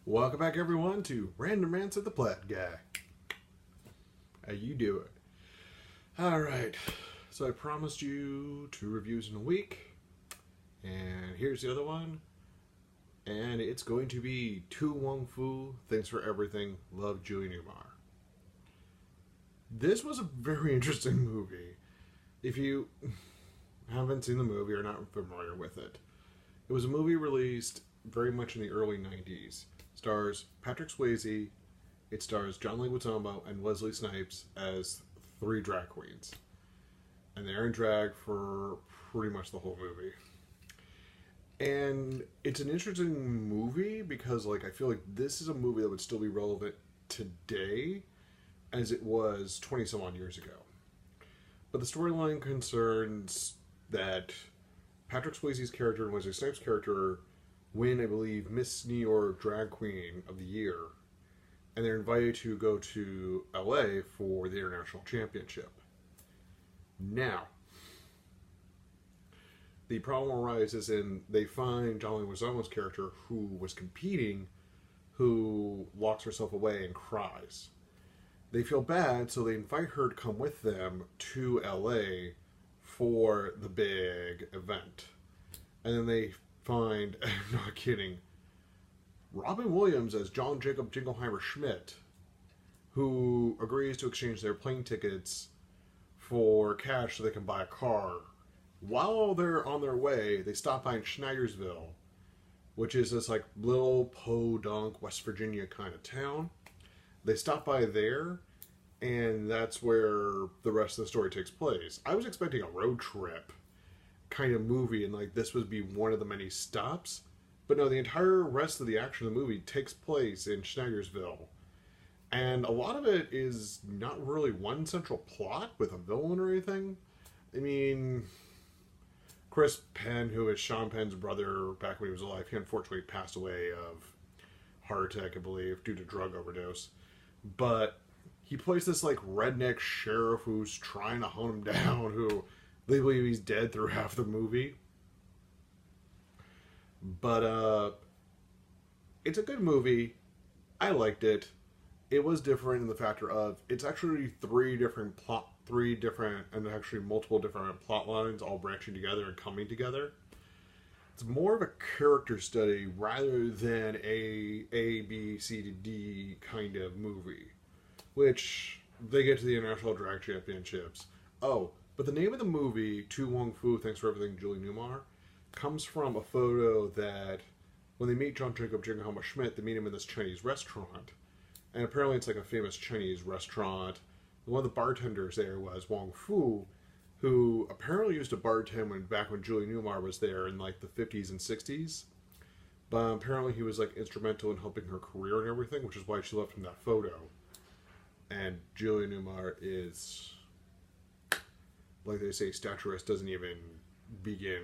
Welcome back, everyone, to Random Rants of the Plaid Guy. How you doing? All right. So I promised you 2 reviews in a week, and here's the other one. And it's going to be To Wong Foo, Thanks for Everything, Love Julie Newmar. This was a very interesting movie. If you haven't seen the movie or not familiar with it, it was a movie released very much in the early 90s. Stars Patrick Swayze, it stars John Leguizamo and Wesley Snipes as 3 drag queens. And they're in drag for pretty much the whole movie. And it's an interesting movie because I feel like this is a movie that would still be relevant today as it was 20 some odd years ago. But the storyline concerns that Patrick Swayze's character and Wesley Snipes' character win, I believe, Miss New York Drag Queen of the Year, and they're invited to go to LA for the International Championship. Now, the problem arises in they find John Leguizamo's character, who was competing, who locks herself away and cries. They feel bad, so they invite her to come with them to LA for the big event. And then they find, I'm not kidding, Robin Williams as John Jacob Jingleheimer Schmidt, who agrees to exchange their plane tickets for cash so they can buy a car. While they're on their way, they stop by in Schneidersville, which is this little podunk West Virginia kind of town. They stop by there, and that's where the rest of the story takes place. I was expecting a road trip kind of movie, and this would be one of the many stops, but no, the entire rest of the action of the movie takes place in Schneidersville, and a lot of it is not really one central plot with a villain or anything. I mean, Chris Penn, who is Sean Penn's brother back when he was alive, he unfortunately passed away of heart attack, I believe, due to drug overdose, but he plays this redneck sheriff who's trying to hunt him down, who they believe he's dead through half the movie. But it's a good movie. I liked it. It was different in the factor of it's actually three different and actually multiple different plot lines all branching together and coming together. It's more of a character study rather than a B, C, D kind of movie, which they get to the International Drag Championships. Oh, but the name of the movie, To Wong Foo, Thanks for Everything, Julie Newmar, comes from a photo that when they meet John Jacob Jingleheimer Schmidt, they meet him in this Chinese restaurant. And apparently it's a famous Chinese restaurant. One of the bartenders there was Wong Foo, who apparently used to bartend back when Julie Newmar was there in the 50s and 60s. But apparently he was instrumental in helping her career and everything, which is why she left him that photo. And Julie Newmar is, like they say, statuesque doesn't even begin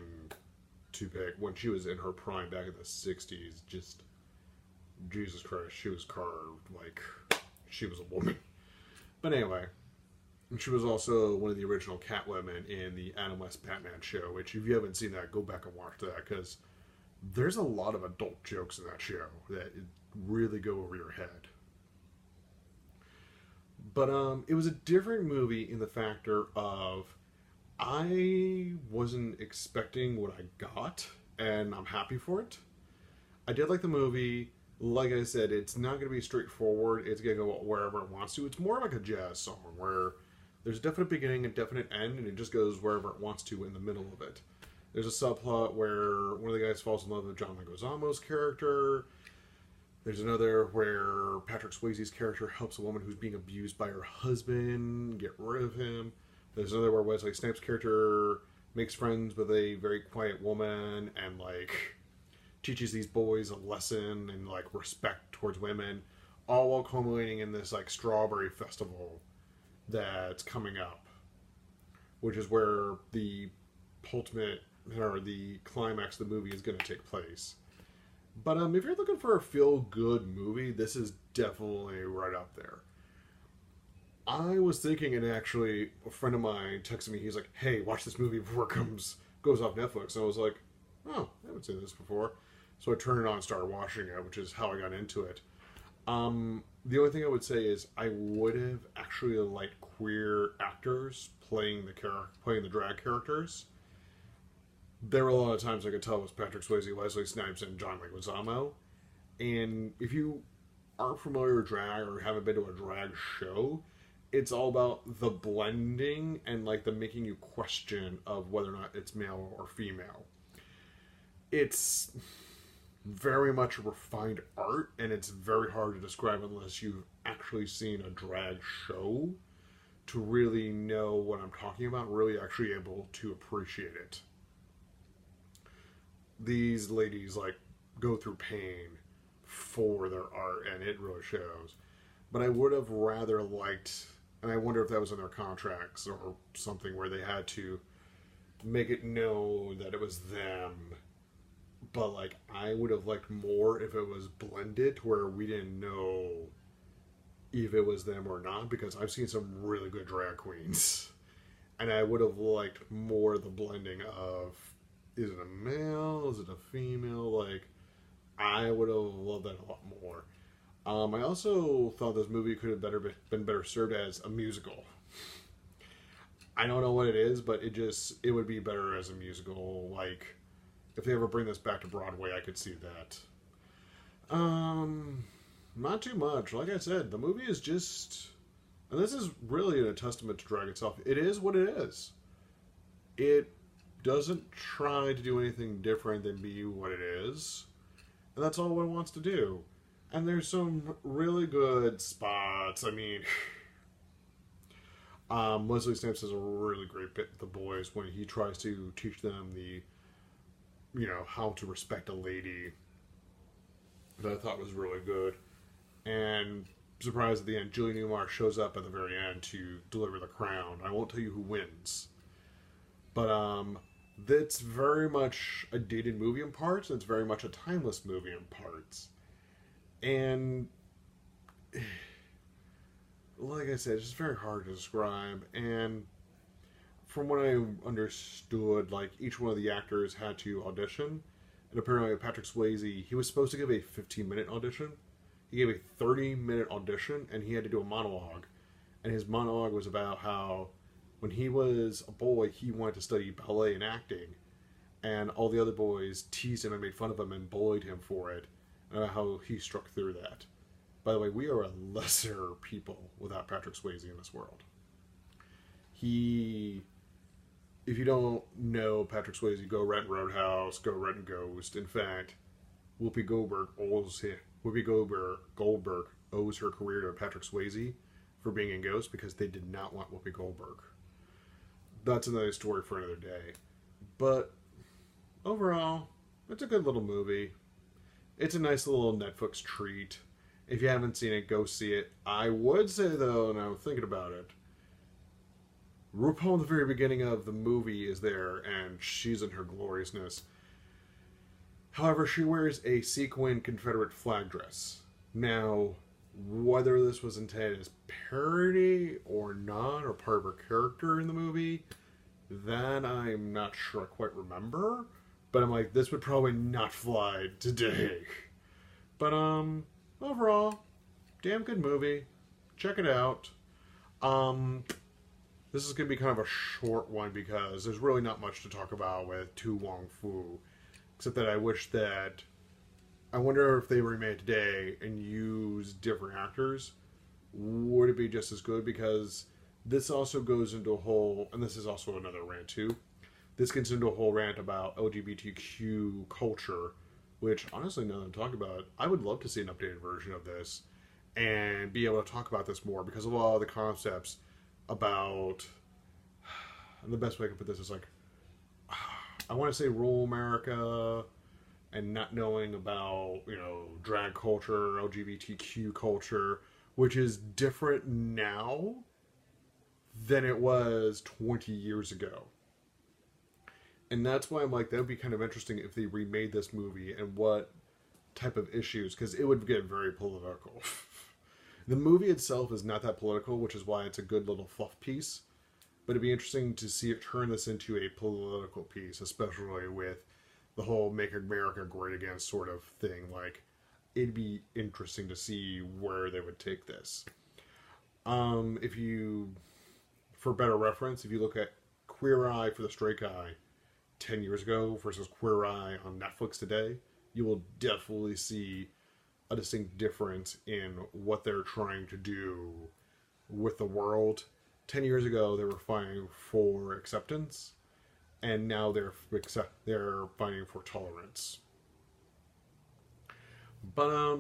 to pick. When she was in her prime back in the 60s, just, Jesus Christ, she was carved like she was a woman. But anyway, she was also one of the original Catwomen in the Adam West Batman show, which if you haven't seen that, go back and watch that, because there's a lot of adult jokes in that show that really go over your head. But it was a different movie in the factor of I wasn't expecting what I got, and I'm happy for it. I did like the movie. Like I said, it's not going to be straightforward. It's going to go wherever it wants to. It's more like a jazz song where there's a definite beginning and definite end, and it just goes wherever it wants to in the middle of it. There's a subplot where one of the guys falls in love with John Leguizamo's character. There's another where Patrick Swayze's character helps a woman who's being abused by her husband get rid of him. There's another where Wesley Snipes' character makes friends with a very quiet woman and teaches these boys a lesson and respect towards women, all while culminating in this strawberry festival that's coming up, which is where the ultimate or the climax of the movie is going to take place. But if you're looking for a feel-good movie, this is definitely right up there. I was thinking, and actually a friend of mine texted me, he's like, hey, watch this movie before it goes off Netflix. And I was like, oh, I haven't seen this before. So I turned it on and started watching it, which is how I got into it. The only thing I would say is I would have actually liked queer actors playing the drag characters. There were a lot of times I could tell it was Patrick Swayze, Wesley Snipes, and John Leguizamo. And if you aren't familiar with drag or haven't been to a drag show, it's all about the blending and like the making you question of whether or not it's male or female. It's very much a refined art, and it's very hard to describe unless you've actually seen a drag show to really know what I'm talking about, really actually able to appreciate it. These ladies like go through pain for their art, and it really shows. But I would have rather liked, and I wonder if that was in their contracts or something where they had to make it known that it was them. But like, I would have liked more if it was blended to where we didn't know if it was them or not, because I've seen some really good drag queens. And I would have liked more the blending of, is it a male? Is it a female? Like, I would have loved that a lot more. I also thought this movie could have been better served as a musical. I don't know what it is, but it would be better as a musical. Like, if they ever bring this back to Broadway, I could see that. Not too much. Like I said, the movie is just, and this is really a testament to drag itself. It is what it is. It doesn't try to do anything different than be what it is. And that's all it wants to do. And there's some really good spots. I mean, Wesley Snipes has a really great bit with the boys when he tries to teach them how to respect a lady. That I thought was really good. And surprised at the end, Julie Newmar shows up at the very end to deliver the crown. I won't tell you who wins. But that's very much a dated movie in parts, and it's very much a timeless movie in parts. And like I said, it's just very hard to describe. And from what I understood, like, each one of the actors had to audition. And apparently Patrick Swayze, he was supposed to give a 15-minute audition. He gave a 30-minute audition, and he had to do a monologue. And his monologue was about how when he was a boy, he wanted to study ballet and acting. And all the other boys teased him and made fun of him and bullied him for it. And how he struck through that. By the way, we are a lesser people without Patrick Swayze in this world. If you don't know Patrick Swayze, go rent Roadhouse, go rent Ghost. In fact, Whoopi Goldberg owes her career to Patrick Swayze for being in Ghost because they did not want Whoopi Goldberg. That's another story for another day. But overall, it's a good little movie. It's a nice little Netflix treat. If you haven't seen it, go see it. I would say, though, and I'm thinking about it, RuPaul in the very beginning of the movie is there, and she's in her gloriousness. However, she wears a sequin Confederate flag dress. Now, whether this was intended as parody or not, or part of her character in the movie, that I'm not sure I quite remember. But I'm like, this would probably not fly today. But, overall, damn good movie. Check it out. This is going to be kind of a short one because there's really not much to talk about with Wong Foo. Except that I wonder if they remade it today and used different actors, would it be just as good? Because this also goes into a whole, and this is also another rant too, this gets into a whole rant about LGBTQ culture, which honestly, now that I'm talking about it, I would love to see an updated version of this and be able to talk about this more because of all the concepts about, and the best way I can put this is like, I want to say rural America and not knowing about, drag culture, LGBTQ culture, which is different now than it was 20 years ago. And that's why I'm like, that would be kind of interesting if they remade this movie and what type of issues, because it would get very political. The movie itself is not that political, which is why it's a good little fluff piece. But it'd be interesting to see it turn this into a political piece, especially with the whole "Make America Great Again" sort of thing. Like, it'd be interesting to see where they would take this. If you, for better reference, if you look at Queer Eye for the Straight Guy 10 years ago versus Queer Eye on Netflix today, you will definitely see a distinct difference in what they're trying to do with the world. 10 years ago, they were fighting for acceptance, and now they're fighting for tolerance. But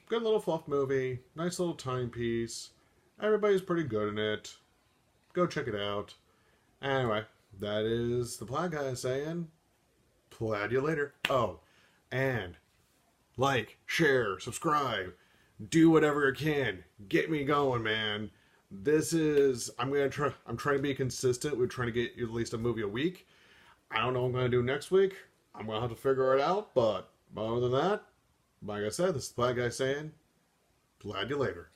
good little fluff movie, nice little timepiece. Everybody's pretty good in it. Go check it out. Anyway, that is the Plaid guy saying, Plaid you later. Oh, and like, share, subscribe, do whatever you can. Get me going, man. I'm trying to be consistent. We're trying to get at least a movie a week. I don't know what I'm going to do next week. I'm going to have to figure it out, but other than that, like I said, this is the Plaid guy saying, Plaid you later.